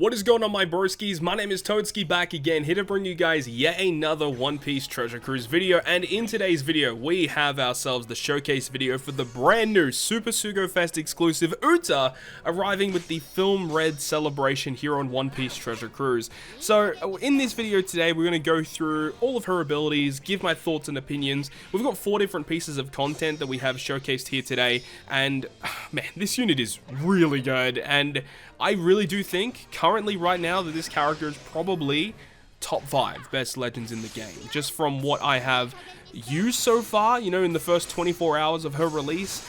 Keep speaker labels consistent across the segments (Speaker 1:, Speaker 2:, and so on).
Speaker 1: What is going on, my broskiis? My name is Toadskii, back again, here to bring you guys yet another One Piece Treasure Cruise video. And in today's video, we have ourselves the showcase video for the brand new Super Sugo-Fest exclusive UTA arriving with the Film Red celebration here on One Piece Treasure Cruise. So in this video today, we're going to go through all of her abilities, give my thoughts and opinions. We've got 4 different pieces of content that we have showcased here today, and man, this unit is really good. And I really do think, currently right now, that this character is probably top 5 best legends in the game. Just from what I have used so far, you know, in the first 24 hours of her release,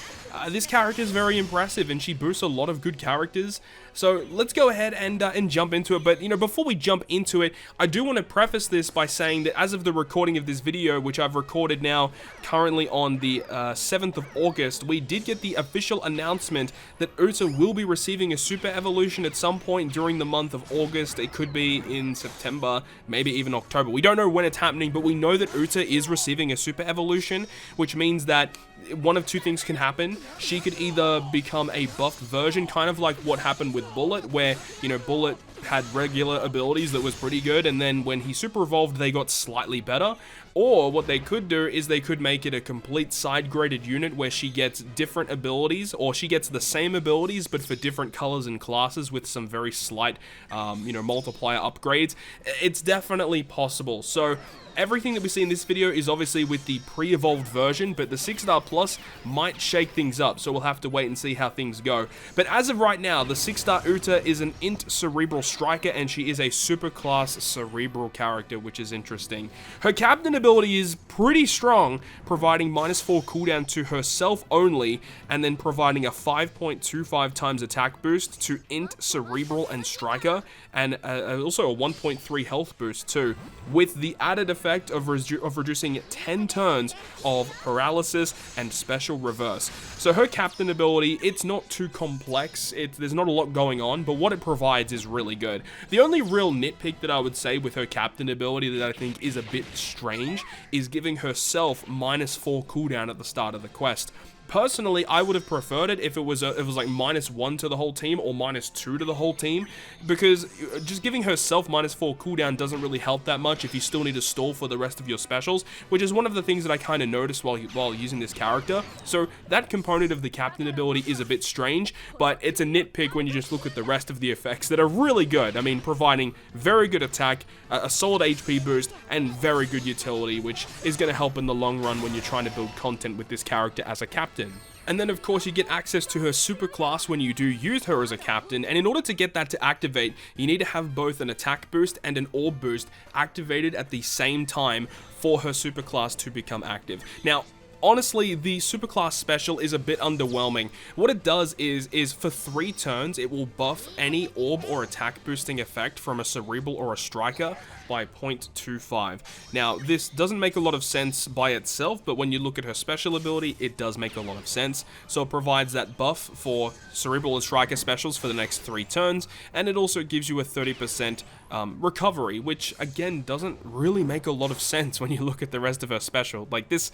Speaker 1: this character is very impressive, and she boosts a lot of good characters. So let's go ahead and jump into it. But, you know, before we jump into it, I do want to preface this by saying that as of the recording of this video, which I've recorded now currently on the 7th of August, we did get the official announcement that UTA will be receiving a Super Evolution at some point during the month of August. It could be in September, maybe even October. We don't know when it's happening, but we know that UTA is receiving a Super Evolution, which means that one of two things can happen. She could either become a buffed version, kind of like what happened with Bullet, where, you know, Bullet had regular abilities that was pretty good, and then when he super evolved, they got slightly better. Or what they could do is they could make it a complete side-graded unit where she gets different abilities, or she gets the same abilities but for different colors and classes with some very slight, you know, multiplier upgrades. It's definitely possible. So everything that we see in this video is obviously with the pre-evolved version, but the 6-star plus might shake things up, so we'll have to wait and see how things go. But as of right now, the 6-star UTA is an int cerebral striker, and she is a super class cerebral character, which is interesting. Her captain ability is pretty strong, providing -4 cooldown to herself only, and then providing a 5.25 times attack boost to int cerebral and striker, and also a 1.3 health boost too, with the added effect of reducing 10 turns of paralysis and special reverse. So her captain ability, it's not too complex, there's not a lot going on, but what it provides is really good. The only real nitpick that I would say with her captain ability that I think is a bit strange is giving herself -4 cooldown at the start of the quest. Personally, I would have preferred it if it was like -1 to the whole team or -2 to the whole team, because just giving herself -4 cooldown doesn't really help that much if you still need to stall for the rest of your specials, which is one of the things that I kind of noticed while using this character. So that component of the captain ability is a bit strange, but it's a nitpick when you just look at the rest of the effects that are really good. I mean, providing very good attack, a solid HP boost, and very good utility, which is going to help in the long run when you're trying to build content with this character as a captain. And then, of course, you get access to her super class when you do use her as a captain, and in order to get that to activate, you need to have both an attack boost and an orb boost activated at the same time for her super class to become active. Now, honestly, the superclass special is a bit underwhelming. What it does is for 3 turns, it will buff any orb or attack boosting effect from a cerebral or a striker by 0.25. Now, this doesn't make a lot of sense by itself, but when you look at her special ability, it does make a lot of sense. So it provides that buff for cerebral and striker specials for the next 3 turns, and it also gives you a 30% recovery, which again doesn't really make a lot of sense when you look at the rest of her special. Like this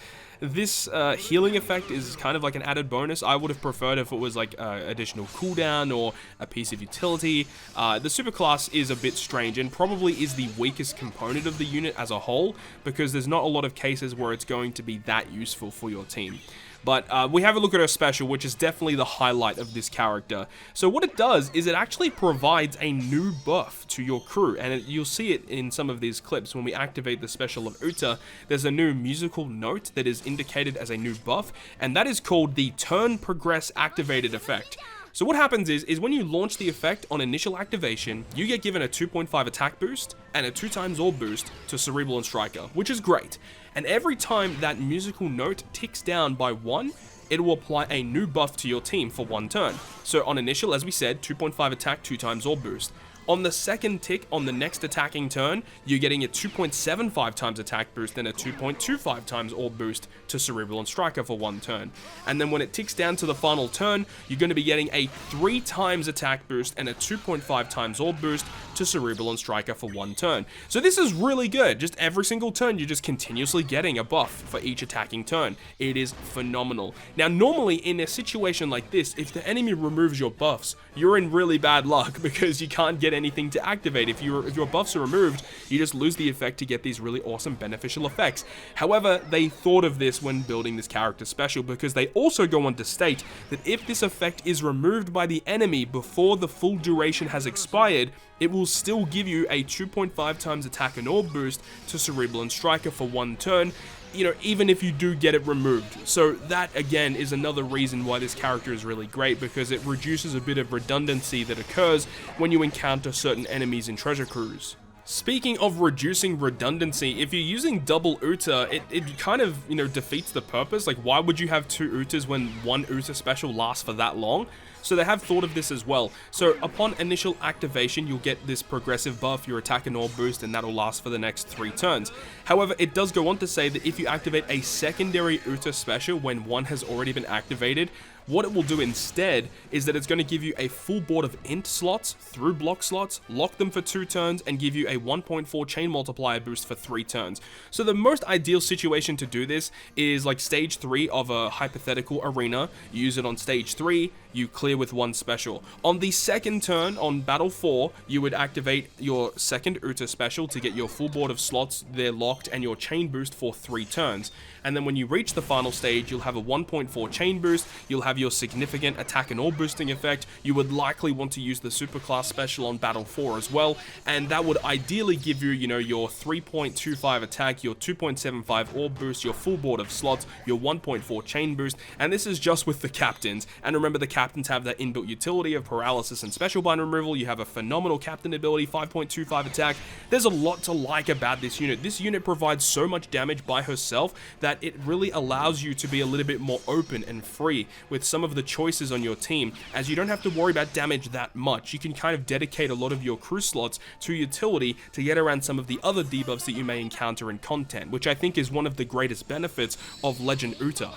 Speaker 1: healing effect is kind of like an added bonus. I would have preferred if it was like additional cooldown or a piece of utility. The superclass is a bit strange and probably is the weakest component of the unit as a whole, because there's not a lot of cases where it's going to be that useful for your team. But we have a look at her special, which is definitely the highlight of this character. So what it does is it actually provides a new buff to your crew, and you'll see it in some of these clips. When we activate the special of UTA, there's a new musical note that is indicated as a new buff, and that is called the Turn Progress Activated effect. So what happens is when you launch the effect on initial activation, you get given a 2.5 attack boost and a 2 times orb boost to Cerebral and Striker, which is great. And every time that musical note ticks down by 1, it will apply a new buff to your team for 1 turn. So on initial, as we said, 2.5 attack, 2 times orb boost. On the second tick, on the next attacking turn, you're getting a 2.75 times attack boost and a 2.25 times orb boost to Cerebral and Striker for 1 turn. And then when it ticks down to the final turn, you're going to be getting a 3 times attack boost and a 2.5 times orb boost to Cerebral and Striker for 1 turn. So this is really good. Just every single turn, you're just continuously getting a buff for each attacking turn. It is phenomenal. Now, normally in a situation like this, if the enemy removes your buffs, you're in really bad luck because you can't get anything to activate. If your buffs are removed, you just lose the effect to get these really awesome beneficial effects. However, they thought of this when building this character special, because they also go on to state that if this effect is removed by the enemy before the full duration has expired, it will still give you a 2.5 times attack and orb boost to Cerebral and Striker for 1 turn, you know, even if you do get it removed. So that, again, is another reason why this character is really great, because it reduces a bit of redundancy that occurs when you encounter certain enemies in treasure cruise. Speaking of reducing redundancy, if you're using double UTA, it kind of, you know, defeats the purpose. Like, why would you have 2 UTAs when 1 UTA special lasts for that long? So they have thought of this as well. So upon initial activation, you'll get this progressive buff, your attack and orb boost, and that'll last for the next 3 turns. However, it does go on to say that if you activate a secondary UTA special when one has already been activated, what it will do instead is that it's going to give you a full board of int slots through block slots, lock them for 2 turns, and give you a 1.4 chain multiplier boost for 3 turns. So the most ideal situation to do this is like stage 3 of a hypothetical arena. You use it on stage 3, you clear with 1 special. On the second turn, on battle 4, you would activate your second UTA special to get your full board of slots there locked and your chain boost for 3 turns. And then when you reach the final stage, you'll have a 1.4 chain boost, you'll have your significant attack and orb boosting effect. You would likely want to use the superclass special on battle 4 as well, and that would ideally give you, you know, your 3.25 attack, your 2.75 orb boost, your full board of slots, your 1.4 chain boost, and this is just with the captains. And remember, the captains have that inbuilt utility of paralysis and special bind removal. You have a phenomenal captain ability, 5.25 attack. There's a lot to like about this unit. This unit provides so much damage by herself that it really allows you to be a little bit more open and free with some of the choices on your team, as you don't have to worry about damage that much. You can kind of dedicate a lot of your crew slots to utility to get around some of the other debuffs that you may encounter in content, which I think is one of the greatest benefits of Legend UTA.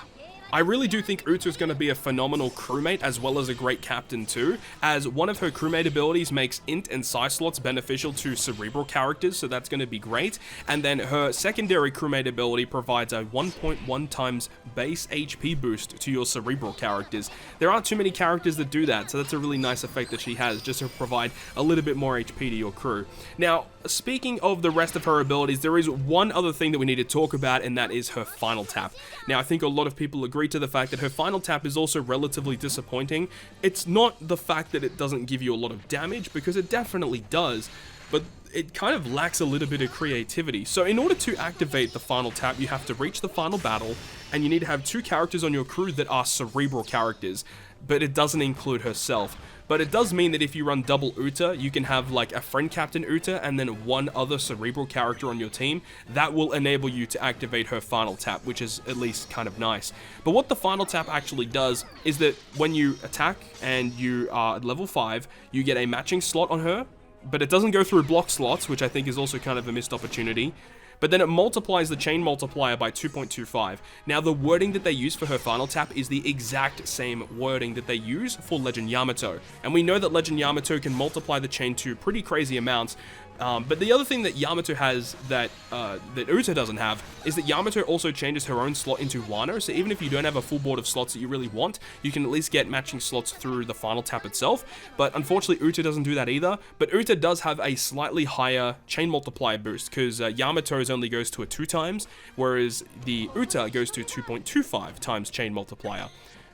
Speaker 1: I really do think UTA is going to be a phenomenal crewmate as well as a great captain too, as one of her crewmate abilities makes int and psi slots beneficial to cerebral characters, so that's going to be great. And then her secondary crewmate ability provides a 1.1 times base HP boost to your cerebral characters. There aren't too many characters that do that, so that's a really nice effect that she has, just to provide a little bit more HP to your crew. Now, speaking of the rest of her abilities, there is one other thing that we need to talk about, and that is her final tap. Now, I think a lot of people agree to the fact that her final tap is also relatively disappointing. It's not the fact that it doesn't give you a lot of damage, because it definitely does, but it kind of lacks a little bit of creativity. So in order to activate the final tap, you have to reach the final battle, and you need to have 2 characters on your crew that are cerebral characters, but it doesn't include herself. But it does mean that if you run double UTA, you can have like a friend captain UTA and then 1 other cerebral character on your team. That will enable you to activate her final tap, which is at least kind of nice. But what the final tap actually does is that when you attack and you are at level 5, you get a matching slot on her, but it doesn't go through block slots, which I think is also kind of a missed opportunity. But then it multiplies the chain multiplier by 2.25. Now, the wording that they use for her final tap is the exact same wording that they use for Legend Yamato. And we know that Legend Yamato can multiply the chain to pretty crazy amounts. But the other thing that Yamato has that UTA doesn't have is that Yamato also changes her own slot into Wano, so even if you don't have a full board of slots that you really want, you can at least get matching slots through the final tap itself. But unfortunately, UTA doesn't do that either. But UTA does have a slightly higher chain multiplier boost, because Yamato's only goes to a 2 times, whereas the UTA goes to 2.25 times chain multiplier.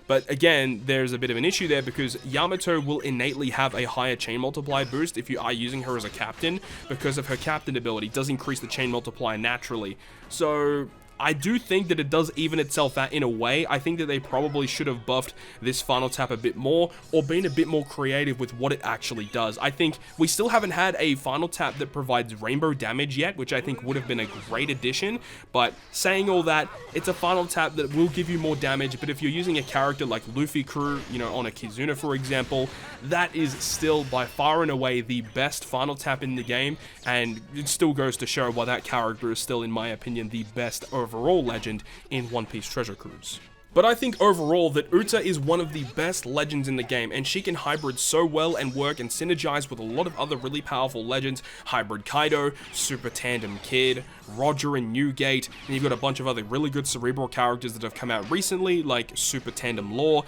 Speaker 1: But again, there's a bit of an issue there, because Yamato will innately have a higher chain multiplier boost if you are using her as a captain, because of her captain ability. It does increase the chain multiplier naturally. So I do think that it does even itself out in a way. I think that they probably should have buffed this final tap a bit more, or been a bit more creative with what it actually does. I think we still haven't had a final tap that provides rainbow damage yet, which I think would have been a great addition. But saying all that, it's a final tap that will give you more damage, but if you're using a character like Luffy crew, you know, on a Kizuna for example, that is still by far and away the best final tap in the game, and it still goes to show why that character is still, in my opinion, the best overall legend in One Piece Treasure Cruise. But I think overall that Uta is one of the best legends in the game, and she can hybrid so well and work and synergize with a lot of other really powerful legends. Hybrid Kaido, Super Tandem Kid, Roger and Newgate, and you've got a bunch of other really good Cerebral characters that have come out recently, like Super Tandem Law.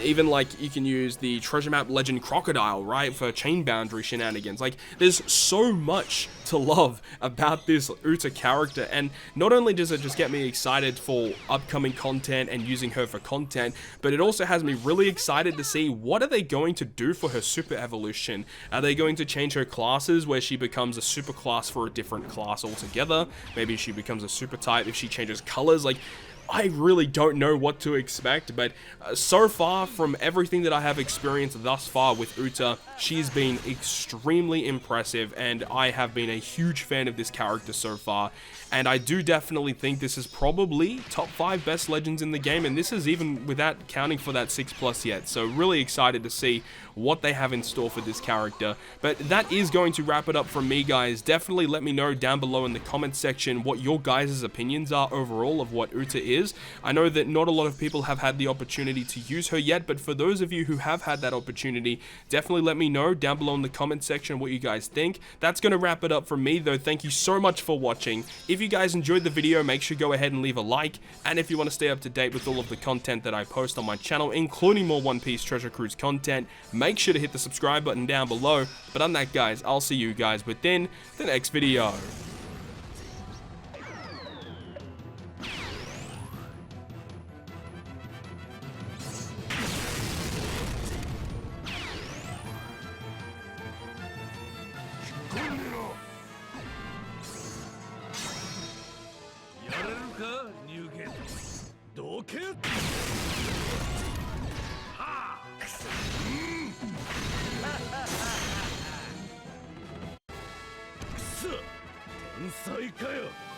Speaker 1: Even like you can use the Treasure Map Legend Crocodile, right, for chain boundary shenanigans. Like, there's so much to love about this Uta character, and not only does it just get me excited for upcoming content and using her for content, but it also has me really excited to see what are they going to do for her super evolution. Are they going to change her classes where she becomes a super class for a different class altogether? Maybe she becomes a super type if she changes colors. Like, I really don't know what to expect, but so far from everything that I have experienced thus far with Uta, she's been extremely impressive, and I have been a huge fan of this character so far, and I do definitely think this is probably top 5 best legends in the game, and this is even without counting for that 6+ yet, so really excited to see what they have in store for this character. But that is going to wrap it up from me, guys. Definitely let me know down below in the comment section what your guys' opinions are overall of what Uta is. I know that not a lot of people have had the opportunity to use her yet, but for those of you who have had that opportunity, definitely let me know down below in the comment section what you guys think. That's going to wrap it up from me, though. Thank you so much for watching. If you guys enjoyed the video, make sure to go ahead and leave a like, and if you want to stay up to date with all of the content that I post on my channel, including more One Piece Treasure Cruise content, make sure to hit the subscribe button down below. But on that, guys, I'll see you guys within the next video.
Speaker 2: Sai かよ